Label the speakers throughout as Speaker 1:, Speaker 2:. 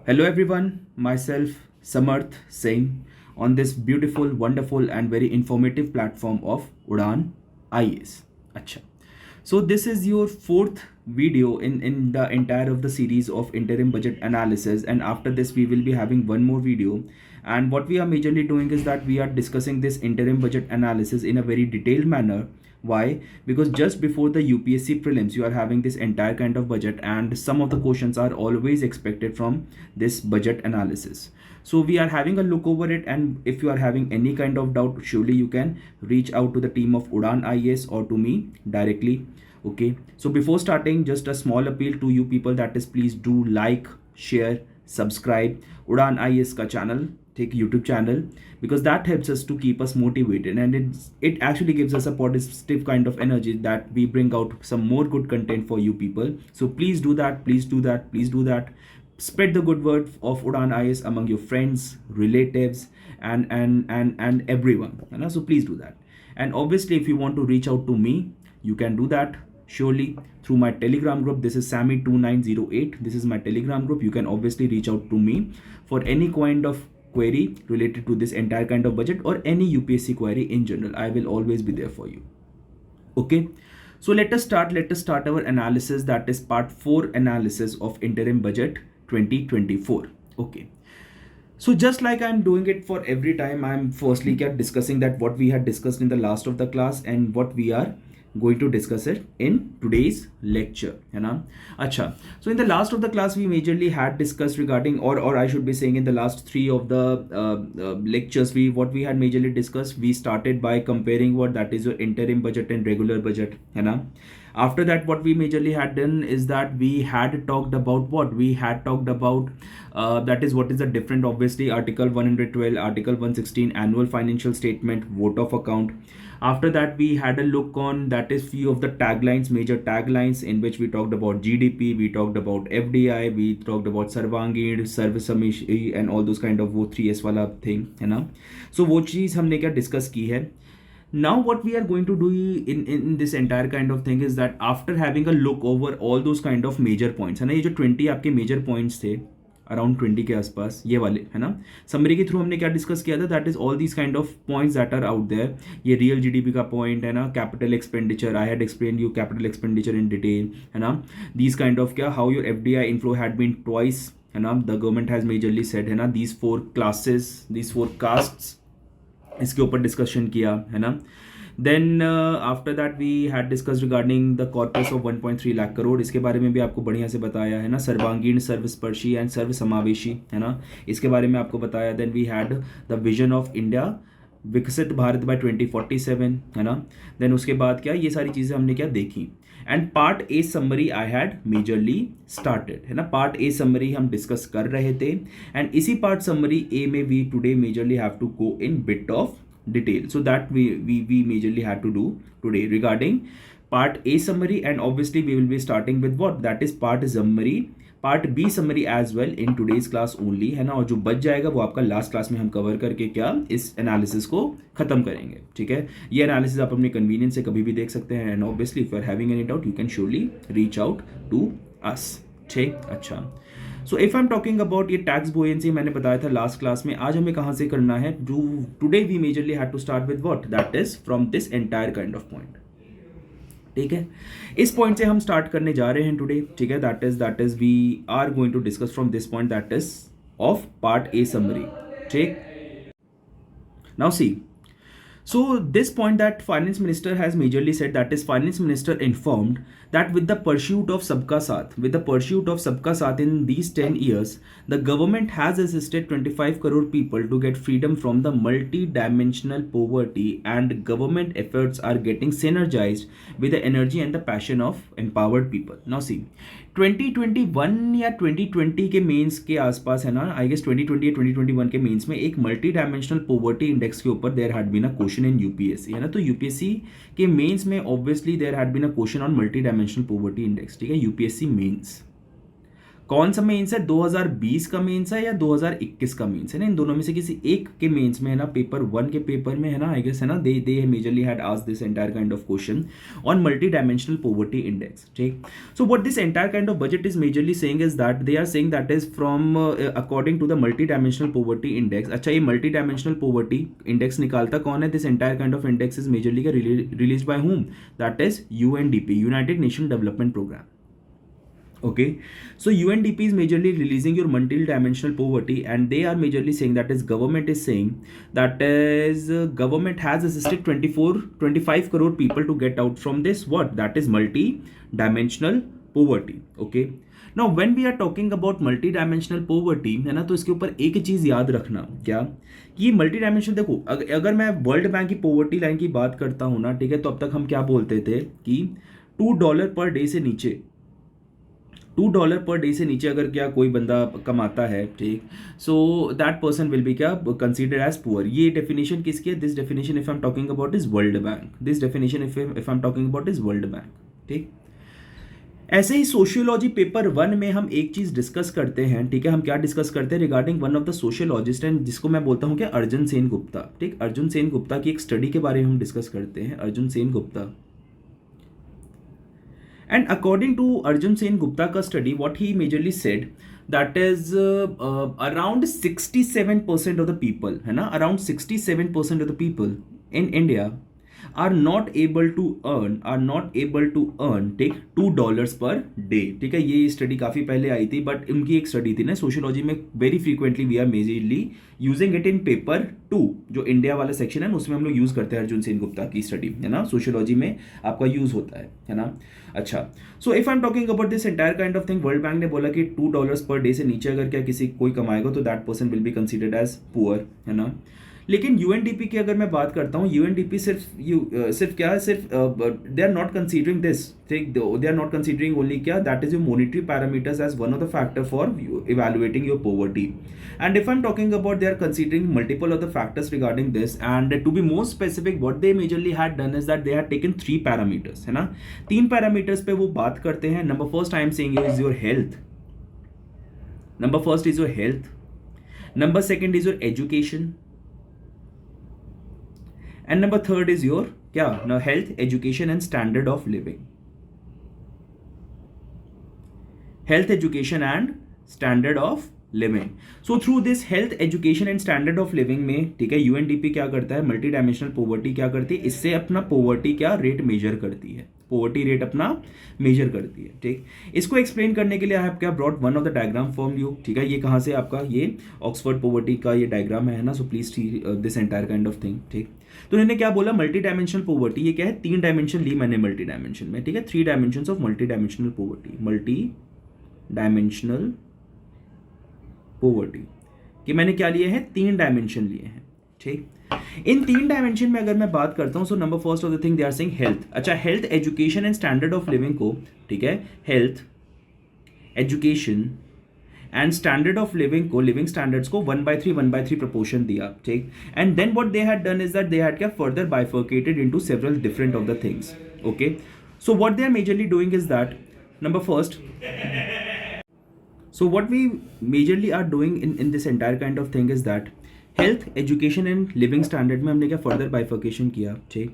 Speaker 1: Hello everyone, myself Samarth Singh on this beautiful, wonderful and very informative platform of Udan IAS. Acha. So this is your fourth video in the entire of the series of interim budget analysis, and after this we will be having one more video. And what we are majorly doing is that we are discussing this interim budget analysis in a very detailed manner. Why? Because just before the UPSC prelims you are having this entire kind of budget, and some of the questions are always expected from this budget analysis. So we are having a look over it, and if you are having any kind of doubt, surely you can reach out to the team of Udan IAS or to me directly. Okay, so before starting, just a small appeal to you people, that is, please do like, share, subscribe Udan IAS ka channel, take YouTube channel, because that helps us to keep us motivated, and it actually gives us a positive kind of energy that we bring out some more good content for you people. So please do that, please do that, please do that. Spread the good word of Udan IAS among your friends, relatives, and everyone. So please do that. And obviously, if you want to reach out to me, you can do that surely through my Telegram group. This is Sammy2908. This is my Telegram group. You can obviously reach out to me for any kind of query related to this entire kind of budget or any UPSC query in general. I will always be there for you. Okay, so let us start our analysis, that is part 4 analysis of interim budget 2024. Okay, so just like I'm doing it for every time, I'm firstly kept discussing that what we had discussed in the last of the class and what we are going to discuss it in today's lecture, है ना. अच्छा, so in the last of the class we majorly had discussed regarding, or I should be saying in the last 3 of the lectures, what we had majorly discussed, we started by comparing what that is your interim budget and regular budget, है ना. After that, what we majorly had done is that we had talked about that is what is the different, obviously, article 112, article 116, annual financial statement, vote of account. After that, we had a look on, that is, few of the taglines, major taglines, in which we talked about GDP, we talked about FDI, we talked about सर्वांगीण, सर्वसम्मिलित, and all those kind of वो 3S वाला thing, है ना. So वो चीज़ हमने क्या discuss की है. Now what we are going to do in this entire kind of thing is that after having a look over all those kind of major points, है ना, ये जो 20 आपके major points थे, अराउंड 20 के आसपास ये वाले, है ना, समरी के थ्रू हमने क्या डिस्कस किया था, that is all these kind of points that are out there. ये रियल जीडीपी का पॉइंट है ना, capital expenditure, I had explain you capital expenditure in detail, है ना. दीज काइंड ऑफ क्या, how your FDI inflow had been twice, है ना, the government has majorly said, है ना, दीज 4 क्लासेस, दीज 4 कास्ट्स, इसके ऊपर डिस्कशन किया, है ना. Then after that we had discuss regarding the corpus of 1.3 lakh crore, इसके बारे में भी आपको बढ़िया से बताया, है ना. सर्वांगीण, सर्वस्पर्शी एंड सर्वसमावेशी, है ना, इसके बारे में आपको बताया. Then we had the vision of India, Viksit Bharat by 2047, है ना. देन उसके बाद क्या, ये सारी चीज़ें हमने क्या देखी. And part A summary I had majorly started, है ना. पार्ट ए समरी हम डिस्कस कर रहे थे, एंड इसी पार्ट समरी ए में we today majorly have to go in bit of detail. So that we majorly had to do today regarding part A summary, and obviously we will be starting with what, that is part summary, part B summary as well in today's class only, है ना. और जो बच जाएगा वो आपका last class में हम कवर करके क्या इस एनालिसिस को खत्म करेंगे, ठीक है. ये एनालिसिस आप अपने कन्वीनियंस से कभी भी देख सकते हैं, and obviously if you are having any doubt you can surely reach out to us, ठीक. अच्छा, so if I am talking about ये टैक्स बोयेंसी, मैंने बताया था लास्ट क्लास में, आज हमें कहाँ से करना है. Today we majorly had to start with what, that is from this entire kind of point, ठीक है. इस पॉइंट से हम स्टार्ट करने जा रहे हैं टुडे, ठीक है. That is we are going to discuss from this point, that is of part A summary, ठीक. Now see, so this point that finance minister has majorly said, that is finance minister informed that with the pursuit of sabka sath in these 10 years, the government has assisted 25 crore people to get freedom from the multi-dimensional poverty, and government efforts are getting synergized with the energy and the passion of empowered people. Now see, 2021 या 2020 के mains के आसपास, है ना, I guess 2020 या 2021 के mains में एक मल्टी डायमेंशनल पोवर्टी इंडेक्स के ऊपर there had been a question in UPSC, है ना. तो यूपीएससी के मेंस में obviously there had been a question on multi dimensional poverty index, ठीक है, यूपीएससी मेंस. कौन सा मेंस है, 2020 का मेंस है या 2021 का मेंस है ना, इन दोनों में से किसी एक के मेंस में है ना, पेपर 1 के पेपर में है ना, आई गेस है ना, they majorly had asked this entire kind of question on multi dimensional poverty index, ठीक। So what this entire kind of budget is majorly saying is that they are saying that is from according to the multi dimensional poverty index. अच्छा, ये multi dimensional poverty index निकालता कौन है, this entire kind of index is majorly release by whom, that is UNDP, United Nation Development programme. Okay, so UNDP is majorly releasing your multi-dimensional poverty, and they are majorly saying that is government is saying that is government has assisted 25 crore people to get out from this what, that is multi-dimensional poverty. Okay, now when we are talking about multi-dimensional poverty है ना, तो इसके ऊपर एक चीज़ याद रखना, क्या कि मल्टी डायमेंशन, देखो अगर मैं वर्ल्ड बैंक की पॉवर्टी लाइन की बात करता हूँ ना, ठीक है, तो अब तक हम क्या बोलते थे कि $2 पर डे से नीचे, $2 पर डे से नीचे अगर क्या कोई बंदा कमाता है, ठीक, so that person will be क्या कंसीडर एज पुअर। ये डेफिनेशन किसकी है, this definition if I am talking about is world bank, this definition if I am talking about is world bank, ठीक। ऐसे ही सोशियोलॉजी पेपर 1 में हम एक चीज डिस्कस करते हैं, ठीक है, हम क्या डिस्कस करते हैं regarding one of the sociologist and जिसको मैं बोलता हूँ क्या, अर्जुन सेन गुप्ता, ठीक। अर्जुन सेन गुप्ता की एक स्टडी के बारे में हम डिस्कस करते हैं, Arjun Sen Gupta. And according to Arjun Sen Gupta ka study, what he majorly said, that is around 67% of the people, है ना, around 67% of the people in India are not able to earn take $2 per day, ठीक है। ये study काफ़ी पहले आई थी, but उनकी एक स्टडी थी ना सोशियोलॉजी में, very frequently we are majorly using it in paper 2, जो इंडिया वाला सेक्शन है उसमें हम लोग यूज़ करते हैं अर्जुन सेन गुप्ता की स्टडी, है ना, सोशियोलॉजी में आपका यूज़ होता है ना। अच्छा, so if I am talking about this entire kind of thing, world bank ने बोला कि $2 पर डे से नीचे अगर क्या किसी कोई कमाएगा तो that person will be considered as poor, है ना। लेकिन यूएनडीपी की अगर मैं बात करता हूँ, यूएनडीपी सिर्फ क्या है, सिर्फ they are not considering this, ठीक, they are not considering only क्या, that is your monetary parameters as one of the factor for evaluating your poverty. And if I am talking about, they are considering multiple of the factors regarding this, and to be more specific what they majorly had done is that they had taken 3 parameters, है ना, 3 parameters पे वो बात करते हैं। Number first I am saying is your health, number first is your health, number second is your education, and number third is your क्या ना, health, education and standard of living, health, education and standard of living. So through this health, education and standard of living में, ठीक है, UNDP क्या करता है, multi dimensional poverty क्या करती है, इससे अपना पॉवर्टी क्या रेट मेजर करती है, पॉवर्टी रेट अपना मेजर करती है, ठीक। इसको एक्सप्लेन करने के लिए आई हैव क्या brought one of the diagram form you, ठीक है, ये कहाँ से आपका ये ऑक्सफोर्ड पॉवर्टी का ये डायग्राम है ना, so please see this entire kind of thing, ठीक। तो इन्होंने क्या बोला, मल्टी डायमेंशनल पॉवर्टी, ये क्या है, 3 डायमेंशन ली मैंने मल्टी डायमेंशन में, ठीक है, 3 dimension of multi dimensional poverty, multi dimensional poverty कि मैंने क्या लिए हैं, 3 डायमेंशन लिए हैं, ठीक। इन 3 डायमेंशन में अगर मैं बात करता हूं, so number first of the thing they are saying health. अच्छा, health, education and standard of living को, ठीक है, health, education and standard of living को, लिविंग स्टैंडर्ड्स को 1/3 प्रपोर्शन दिया, ठीक। And then what they had done is that they had क्या further bifurcated into several different of the things, okay. So what they are majorly doing is that number first, so what we majorly are doing in this entire kind of thing is that health, education and living standard में हमने क्या further bifurcation किया, ठीक।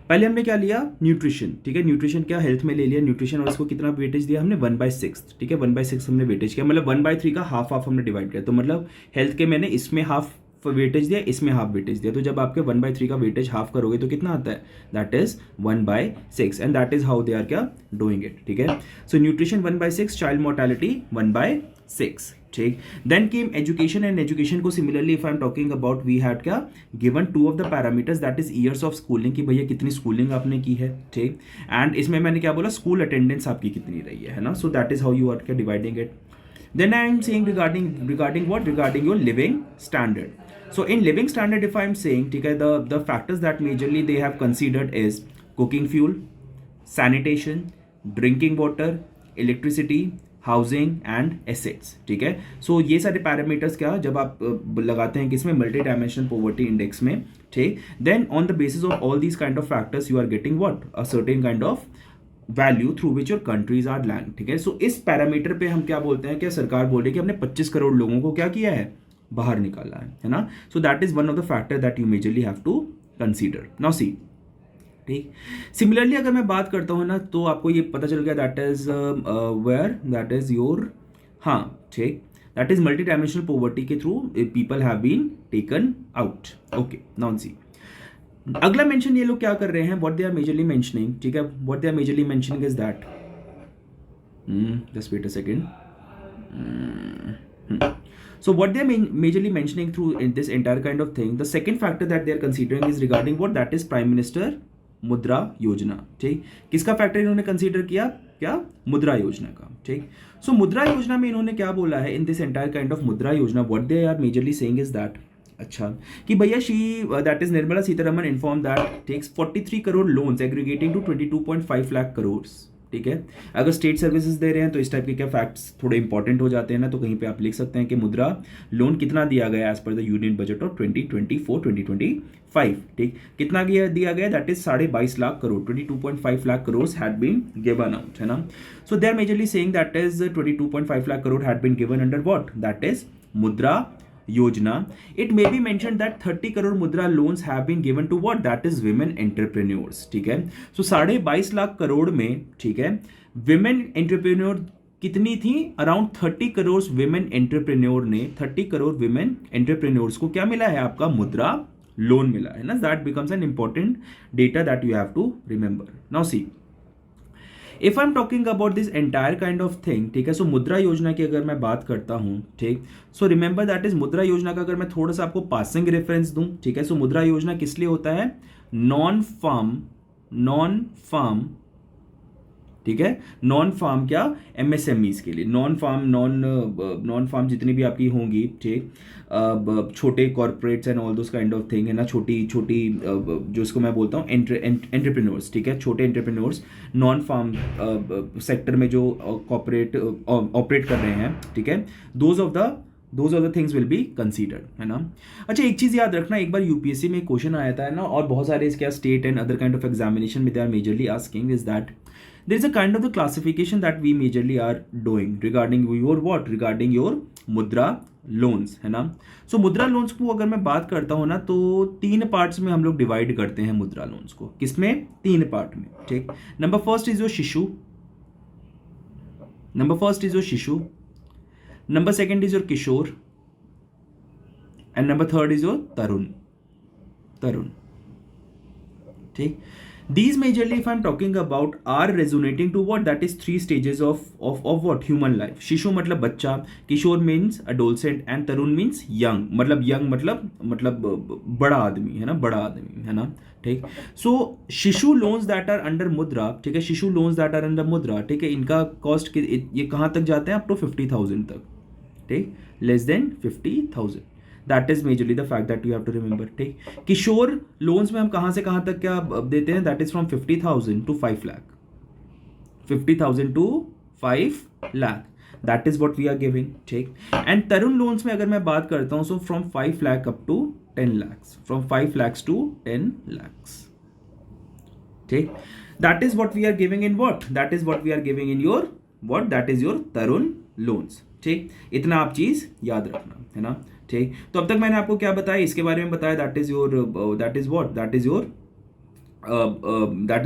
Speaker 1: पहले हमने क्या लिया, nutrition, ठीक है, न्यूट्रिशन क्या हेल्थ में ले लिया न्यूट्रिशन, और उसको कितना वेटेज दिया हमने 1/6, ठीक है, 1/6 हमने वेटेज किया, मतलब 1/3 का हाफ हमने डिवाइड किया, तो मतलब हेल्थ के मैंने इसमें हाफ वेटेज दिया, इसमें हाफ वेटेज दिया, तो जब आपके 1/3 का वेटेज हाफ करोगे तो कितना आता है, that is 1/6, and that is how they are क्या डूइंग इट, ठीक है। सो न्यूट्रिशन 1/6, चाइल्ड मोर्टेलिटी 1/6, ठीक। Then came education, and education को similarly if I am talking about we had क्या given 2 of the parameters, that is years of schooling, कि भैया कितनी schooling आपने की है, ठीक। एंड इसमें मैंने क्या बोला, स्कूल अटेंडेंस आपकी कितनी रही है ना, so that is how you are क्या dividing it. Then I am saying regarding what, regarding your living standard. So in living standard, if I am saying, ठीक है, the factors that majorly they have considered is cooking fuel, sanitation, drinking water, electricity, housing and assets, ठीक है। So ये सारे parameters क्या जब आप लगाते हैं किसमें, मल्टी डायमेंशनल पॉवर्टी इंडेक्स में, ठीक। Then on the basis of all these kind of factors you are getting what, a certain kind of value through which your countries are land, ठीक है। सो इस पैरामीटर पे हम क्या बोलते हैं, क्या सरकार बोल रही है कि हमने 25 करोड़ लोगों को क्या किया है, बाहर निकाला है ना। So that is one of the factor that you majorly have to consider. Now see, ठीक। सिमिलरली अगर मैं बात करता हूँ ना, तो आपको ये पता चल गया that is where that is your, हाँ ठीक, that is multi dimensional poverty के through people have been taken out. Okay, now see, अगला मेंशन ये लोग क्या कर रहे हैं, what they are majorly mentioning, ठीक है, what they are majorly mentioning is that, just wait a second. So what they are majorly mentioning through in this entire kind of thing, the second factor that they are considering is regarding what, that is Prime Minister मुद्रा योजना, ठीक। किसका factor इन्होंने consider किया, क्या, मुद्रा योजना का, ठीक। सो मुद्रा योजना में इन्होंने क्या बोला है, in this entire kind of Mudra Yojana what they are majorly saying is that, अच्छा, कि भैया she that is Nirmala Sitharaman inform that takes 43 crore loans aggregating to 22.5 lakh crore, ठीक है। अगर स्टेट सर्विसेज दे रहे हैं तो इस टाइप के क्या फैक्ट्स थोड़े इंपॉर्टेंट हो जाते हैं ना, तो कहीं पे आप लिख सकते हैं कि मुद्रा लोन कितना दिया गया as per the union budget of 2024-2025, ठीक, कितना दिया गया, that is 22.5 lakh crore, 22.5 lakh crore had been given out, है ना। So they are majorly saying that is 22.5 lakh crore had been given under what, that is Mudra Yojana. It may be mentioned that 30 crore मुद्रा loans have been given to what, that is women entrepreneurs, ठीक है। सो 22.5 लाख करोड़ में, ठीक है, women entrepreneur कितनी थी, around 30 crore women entrepreneur ने 30 crore women entrepreneurs को क्या मिला है, आपका मुद्रा लोन मिला है ना। That becomes an important data that you have to remember. Now see, if I am talking about this entire kind of thing, ठीक है, सो मुद्रा योजना की अगर मैं बात करता हूं, ठीक, so remember that is Mudra योजना का अगर मैं थोड़ा सा आपको पासिंग रेफरेंस दूं, ठीक है, सो मुद्रा योजना किस लिए होता है, नॉन फार्म, ठीक है, नॉन फार्म क्या, एमएसएमईज के लिए, नॉन फार्म जितनी भी आपकी होंगी, ठीक, छोटे corporates and all those kind of thing, है ना, छोटी जो इसको मैं बोलता हूँ एंटरप्रेन्योर्स, ठीक है, छोटे एंटरप्रेन्योर्स नॉन फार्म सेक्टर में जो कॉर्पोरेट ऑपरेट कर रहे हैं, ठीक है, those of the things will be considered, है ना। अच्छा, एक चीज़ याद रखना, एक बार यूपीएससी में क्वेश्चन आया था, है ना, और बहुत सारे इसके state and other kind of examination में they are majorly asking is that there is a kind of the classification that we majorly are doing regarding your what, regarding your मुद्रा लोन्स, है ना। सो मुद्रा लोन्स को अगर मैं बात करता हूँ ना, तो 3 पार्ट्स में हम लोग डिवाइड करते हैं मुद्रा लोन्स को, किसमें, 3 पार्ट में, ठीक। Number first is your Shishu, number second is your Kishore, and number third is your Tarun, ठीक। These majorly, if I'm talking about, are resonating to what, that is 3 stages of what, human life. शिशु मतलब बच्चा, किशोर means adolescent, and Tarun means young, मतलब young मतलब बड़ा आदमी, है ना, बड़ा आदमी, है ना, ठीक। सो शिशु लोन्स दैट आर अंडर मुद्रा, ठीक है, शिशु लोन्स दैट आर अंडर मुद्रा, ठीक है, इनका कॉस्ट ये कहाँ तक जाते हैं, अप टू 50,000 तक, ठीक, less than 50,000, that is majorly the fact that you have to remember, ठीक। किशोर लोन्स में हम कहाँ से कहाँ तक क्या देते हैं, that is from 50,000 to 5 lakh, 50,000 to 5 lakh, that is what we are giving, ठीक। एंड तरुण लोन्स में अगर मैं बात करता हूँ, so from 5 lakh up to 10 lakhs, from 5 lakhs to 10 lakhs, ठीक। That is what we are giving in what, that is what we are giving in your what, that is your Tarun loans, ठीक। इतना आप चीज याद रखना, है ना, ठीक। तो अब तक मैंने आपको क्या बताया, इसके बारे में बताया, that is your that is what, that is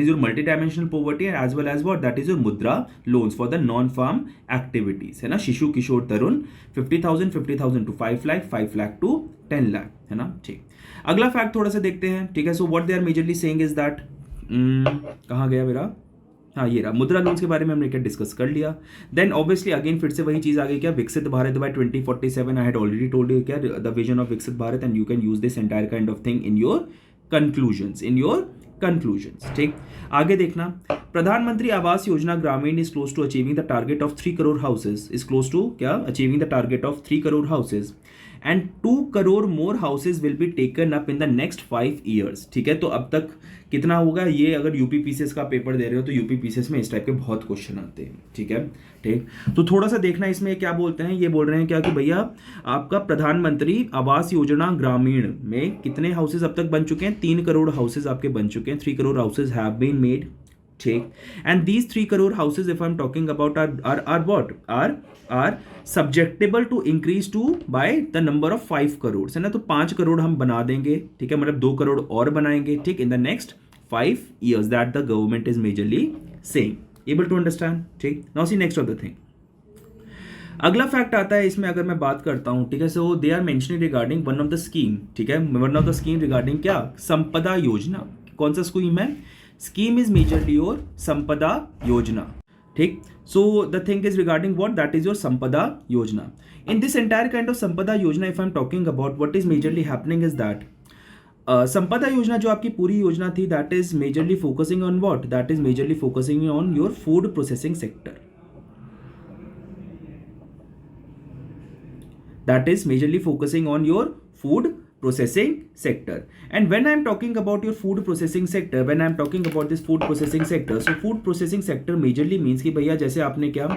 Speaker 1: your multi dimensional poverty, and as well as what, that is your Mudra loans for the non farm activities, है ना, शिशु किशोर तरुण, 50,000 टू 5 लाख, 5 लाख टू 10 लाख, है ना, ठीक। अगला फैक्ट थोड़ा सा देखते हैं, ठीक है। So what they are majorly saying is that, कहाँ गया मेरा, हाँ ये रहा, मुद्रा लोन्स के बारे में हमने क्या डिस्कस कर लिया। देन ऑब्वियसली अगेन फिर से वही चीज आ गई, क्या, Viksit Bharat by 2047, I had already told you, क्या, the vision of Viksit Bharat, and you can use this entire kind of thing in your conclusions, ठीक। आगे देखना, Pradhanmantri Awas Yojana Gramin is close to achieving the target of 3 crore houses, is close to क्या, achieving the target of 3 crore houses, and 2 crore more houses will be taken up in the next 5 years, ठीक है। तो अब तक कितना होगा ये, अगर यूपी पीसीएस का पेपर दे रहे हो तो यूपी पीसीएस में इस टाइप के बहुत क्वेश्चन आते हैं, ठीक है, ठीक। तो थोड़ा सा देखना इसमें क्या बोलते हैं, ये बोल रहे हैं क्या कि भैया आपका प्रधानमंत्री आवास योजना ग्रामीण में कितने हाउसेज अब तक बन चुके हैं, 3 करोड़ हाउसेज आपके बन चुके हैं, 3 crore houses have been made, ठीक. And these 3 crore houses, if I'm talking about, are what? Are subjectable to increase to by the number of 5 crores, है ना. तो 5 करोड़ हम बना देंगे, ठीक है, मतलब 2 करोड़ और बनाएंगे, ठीक, in the next 5 years that the government is majorly saying. Able to understand? ठीक. Now see next of the thing. अगला फैक्ट आता है इसमें, अगर मैं बात करता हूं, ठीक है. So they are mentioning regarding one of the scheme, ठीक है, one of the scheme regarding क्या? संपदा योजना. कौन सा स्कीम है? स्कीम इज मेजरली योर संपदा योजना, ठीक. So the thing is regarding what? That is your संपदा योजना. इन दिस एंटायर काइंड ऑफ संपदा योजना, if I am talking about what is majorly happening is that संपदा योजना जो आपकी पूरी योजना थी, that is majorly focusing on what? That is majorly focusing on your food processing sector. That is majorly focusing on your food processing sector. And when I am talking about your food processing sector, when I am talking about this food processing sector, so food processing sector majorly means कि भैया जैसे आपने क्या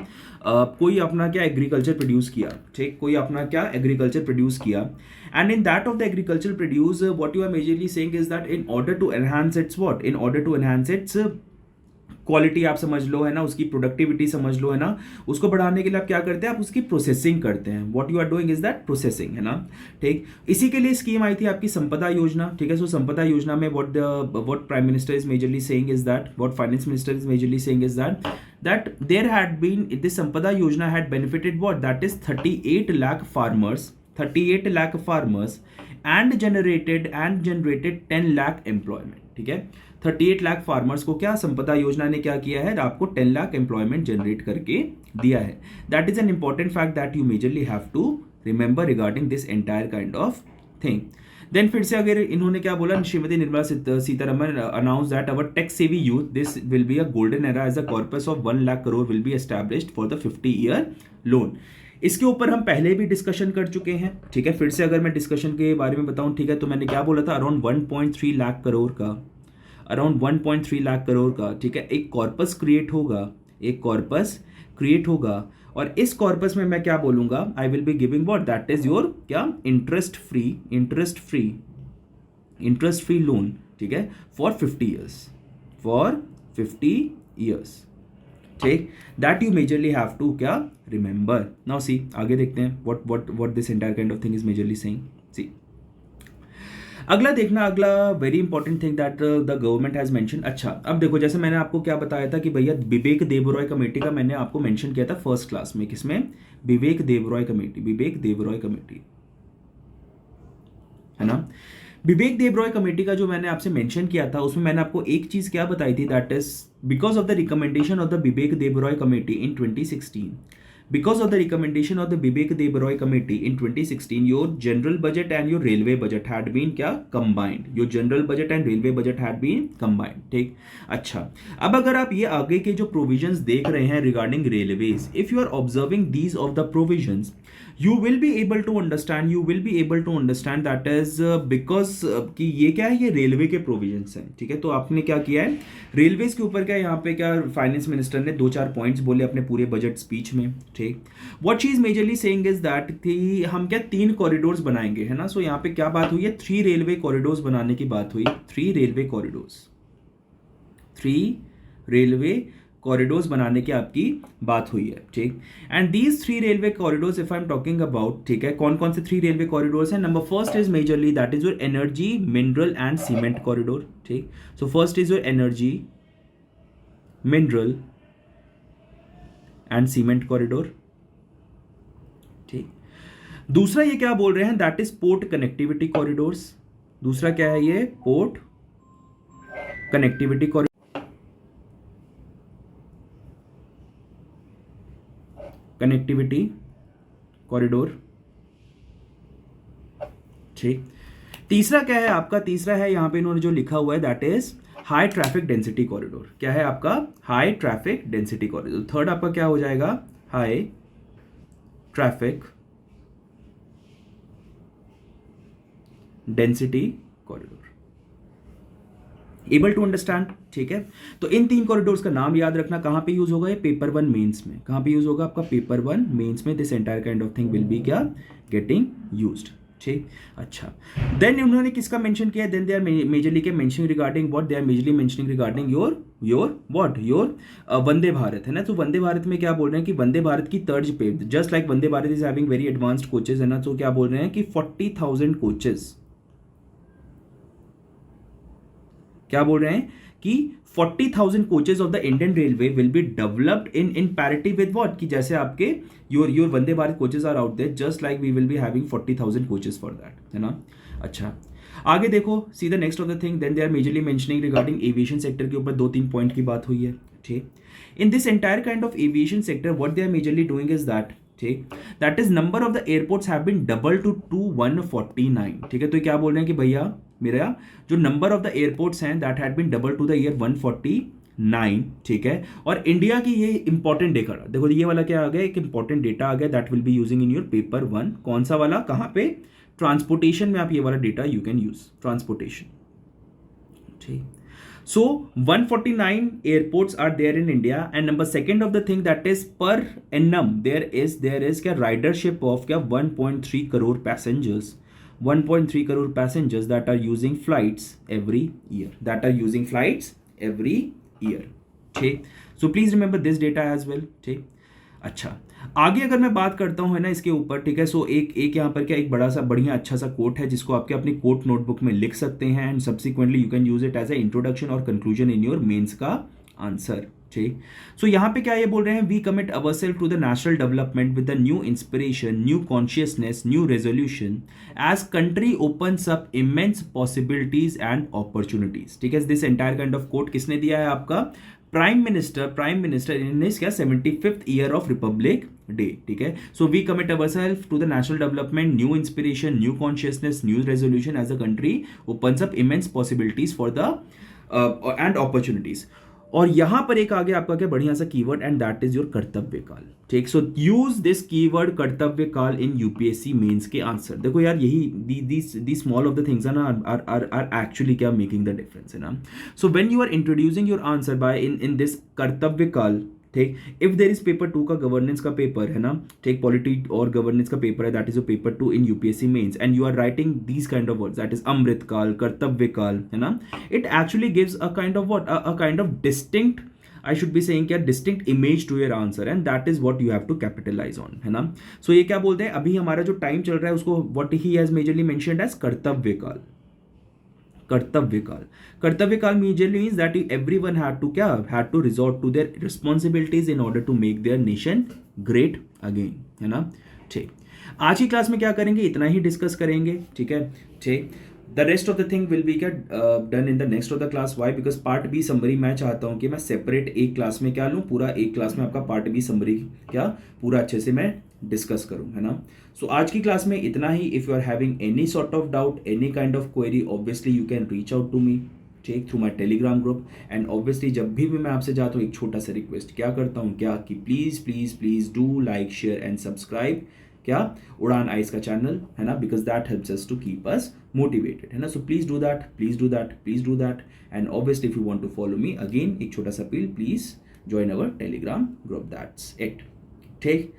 Speaker 1: कोई अपना क्या agriculture produce किया, ठीक, कोई अपना क्या एग्रीकल्चर प्रोड्यूस किया, and in that of the agricultural produce, what you are majorly saying is that in order to enhance its what? In order to enhance its quality आप समझ लो, है ना, उसकी प्रोडक्टिविटी समझ लो, है ना, उसको बढ़ाने के लिए आप क्या करते हैं? आप उसकी प्रोसेसिंग करते हैं. What you are doing is that processing, है ना, ठीक. इसी के लिए स्कीम आई थी आपकी संपदा योजना, ठीक है. सो संपदा योजना में what prime minister is majorly saying is that, what finance minister is majorly saying is that there had been this Sampada Yojana had benefited what? That is 38 lakh farmers, 38 lakh farmers and generated 10 lakh employment, ठीक है. 38 lakh farmers को क्या संपदा योजना ने क्या किया है? आपको 10 लाख एम्प्लॉयमेंट जनरेट करके दिया है. That is an important fact that you majorly have to remember regarding this entire kind of thing. Then फिर से अगर इन्होंने क्या बोला, Shrimati Nirmala Sitharaman announce that our tech savvy youth this will be a golden era as a corpus of 1 lakh crore will be established for the 50 year loan. इसके ऊपर हम पहले भी डिस्कशन कर चुके हैं, ठीक है. फिर से अगर मैं डिस्कशन के बारे में बताऊं, ठीक है, तो मैंने क्या बोला था? अराउंड 1.3 लाख करोड़ का, अराउंड 1.3 लाख करोड़ का, ठीक है, एक कॉर्पस क्रिएट होगा, एक कॉर्पस क्रिएट होगा. और इस कॉर्पस में मैं क्या बोलूंगा? I will be giving what? That is your क्या? इंटरेस्ट फ्री लोन, ठीक है, फॉर 50 ईयर्स, ठीक. That you majorly have to क्या रिमेंबर. नाउ सी आगे देखते हैं what this entire kind of thing is majorly saying. See अगला देखना, अगला very important thing that the government has mention. अच्छा, अब देखो, जैसे मैंने आपको क्या बताया था कि भैया विवेक देबरॉय कमेटी का मैंने आपको मेंशन किया था फर्स्ट क्लास में. किसमें? विवेक देबरॉय कमेटी, है ना. विवेक देबरॉय कमेटी का जो मैंने आपसे मेंशन किया था, उसमें मैंने आपको एक चीज क्या बताई थी? That is because of the recommendation of the Vivek Debroy committee in 2016. Because of the recommendation of the Vivek Debaroi Committee in 2016, your general budget and your railway budget had been क्या combined. Your general budget and railway budget had been combined. ठीक. अच्छा, अब अगर आप ये आगे के जो provisions देख रहे हैं regarding railways, if you are observing these of the provisions, you will be able to understand that is because कि ये क्या है? ये रेलवे के प्रोविजंस हैं, ठीक है. तो आपने क्या किया है? रेलवेज के ऊपर क्या यहाँ पे क्या फाइनेंस मिनिस्टर ने 2-4 पॉइंट्स बोले अपने पूरे बजट स्पीच में, ठीक. What she is majorly saying is that थी हम क्या 3 कॉरिडोर्स बनाएंगे, है ना. सो यहाँ पे क्या बात हुई है? 3 रेलवे कॉरिडोर्स बनाने की बात हुई. 3 रेलवे कॉरिडोर्स बनाने की आपकी बात हुई है, ठीक. And these 3 railway corridors if I am talking about, ठीक है, कौन कौन से 3 रेलवे कॉरिडोर्स हैं? Number first is majorly that is your energy, mineral and cement corridor, ठीक. So first is your energy, mineral and cement corridor, ठीक. दूसरा ये क्या बोल रहे हैं? That is port connectivity corridors. दूसरा क्या है? ये पोर्ट कनेक्टिविटी कॉरिडोर, ठीक. तीसरा क्या है आपका? तीसरा है यहां पे इन्होंने जो लिखा हुआ है that is high traffic density corridor. क्या है आपका? High traffic density corridor. Third आपका क्या हो जाएगा? High traffic density corridor. Able to understand, ठीक है. तो इन 3 कॉरिडोर्स का नाम याद रखना. कहां पे यूज होगा? ये पेपर 1 मेंस में. कहां पे यूज होगा? आपका पेपर 1 मेंस में. This entire kind of thing will be क्या? गेटिंग यूज्ड, ठीक, अच्छा। देन उन्होंने किसका मेंशन किया, देन दे आर मेजरली के mentioning regarding what, they are majorly mentioning regarding your what, your Vande Bharat, है ना। तो वंदे भारत में क्या बोल रहे हैं कि वंदे भारत की तर्ज पे, just like Vande Bharat is having very advanced coaches, है ना, तो क्या बोल रहे हैं कि 40,000 कोचेस, क्या बोल रहे हैं कि 40,000 coaches of the Indian railway will be developed in parity with what, कि जैसे आपके your Vande Bharat coaches are out there, just like we will be having 40,000 coaches for that, है ना। अच्छा, आगे देखो, see the next of the thing, then they are majorly mentioning regarding aviation sector के ऊपर 2-3 पॉइंट की बात हुई है, ठीक। In this entire kind of aviation sector what they are majorly doing is that, ठीक, that is number of the airports have been double to 149, ठीक है। तो क्या बोल रहे हैं कि भैया मेरा जो नंबर ऑफ द एयरपोर्ट्स हैं that had been double to the year 149, ठीक है। और इंडिया की ये इंपॉर्टेंट डेटा, देखो ये वाला क्या आ गया, एक इंपॉर्टेंट डेटा आ गया that will be using in your paper 1, कौन सा वाला, कहां पे, ट्रांसपोर्टेशन में आप ये वाला data you can use, transportation, ठीक। So 149 airports are there in India, and number second of the thing that is per annum there is क्या ridership of क्या 1.3 crore passengers, 1.3 crore passengers that are using flights every year, ठीक। So please remember this data as well, ठीक। अच्छा, आगे अगर मैं बात करता हूँ, है ना, इसके ऊपर, ठीक है। सो एक यहाँ पर क्या एक बड़ा सा बढ़िया अच्छा सा कोट है जिसको आपके अपनी कोट नोटबुक में लिख सकते हैं, and subsequently you can use it as a introduction और कंक्लूजन इन योर मेंस का आंसर, ठीक। सो यहाँ पे क्या ये बोल रहे हैं, we commit ourselves to the national development with the new inspiration, new consciousness, new resolution as country opens up immense possibilities and opportunities, ठीक है। This entire kind of quote किसने दिया है, आपका प्राइम मिनिस्टर इन हिज क्या 75th year of Republic day, ठीक है। So we commit ourselves to the national development, new inspiration, new consciousness, new resolution as a country opens up immense possibilities for the and opportunities. और यहां पर एक आगे आपका क्या बढ़िया सा keyword, and that is your Kartavya Kaal, ठीक। So use this keyword Kartavya Kaal in UPSC mains के आंसर। देखो यार, यही the small of the things है ना आर एक्चुअली क्या मेकिंग द डिफरेंस, है ना। So when you are introducing your answer by in this Kartavya Kaal, ठीक। इफ देर इज पेपर 2 का गवर्नेंस का पेपर, है ना, ठीक, पॉलिटी और गवर्नेंस का पेपर है, that is your paper 2 in UPSC mains, and you are writing these kind of words, that is Amrit Kaal, Kartavya Kaal, है ना, it actually gives a kind of what, a kind of distinct, I should be saying क्या distinct image to your answer, and that is what you have to capitalise on, है ना। सो ये क्या बोलते हैं, अभी हमारा जो टाइम चल रहा है उसको what he has majorly mentioned as Kartavya Kaal, Kartavya Kaal majorly means that everyone had to resort to their responsibilities in order to make their nation great again, है ना, ठीक। आज की क्लास में क्या करेंगे, इतना ही डिस्कस करेंगे, ठीक है, ठीक। The rest of the thing will be क्या done in the next of the class, why, because part B summary मैं चाहता हूँ कि मैं सेपरेट एक क्लास में क्या लूँ, पूरा एक क्लास में आपका पार्ट बी समरी क्या पूरा अच्छे से मैं डिस्कस करूँ, है ना। सो आज की क्लास में इतना ही। If you are having any sort of doubt, any kind of query, obviously you can reach out to me, ठीक, through my Telegram group. And obviously जब भी मैं आपसे जाता हूँ एक छोटा सा रिक्वेस्ट क्या करता हूँ क्या, कि please please please do like, share and subscribe क्या उड़ान आइस का चैनल, है ना, because that helps us to keep us motivated, है ना। So please do that, please do that, please do that. And obviously if you want to follow me, again एक छोटा सा appeal, please join our telegram group, that's it, ठीक।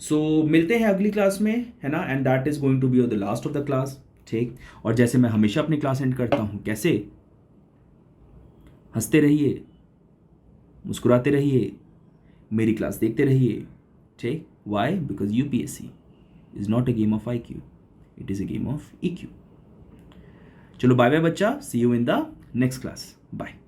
Speaker 1: So मिलते हैं अगली class में, है ना, and that is going to be the last of the class, ठीक। और जैसे मैं हमेशा अपनी क्लास एंड करता हूँ, कैसे, हंसते रहिए, मुस्कुराते रहिए, मेरी क्लास देखते रहिए, ठीक। Why, because UPSC is not a game of IQ, it is a game of EQ. चलो बाय बाय बच्चा, see you in the next class, bye.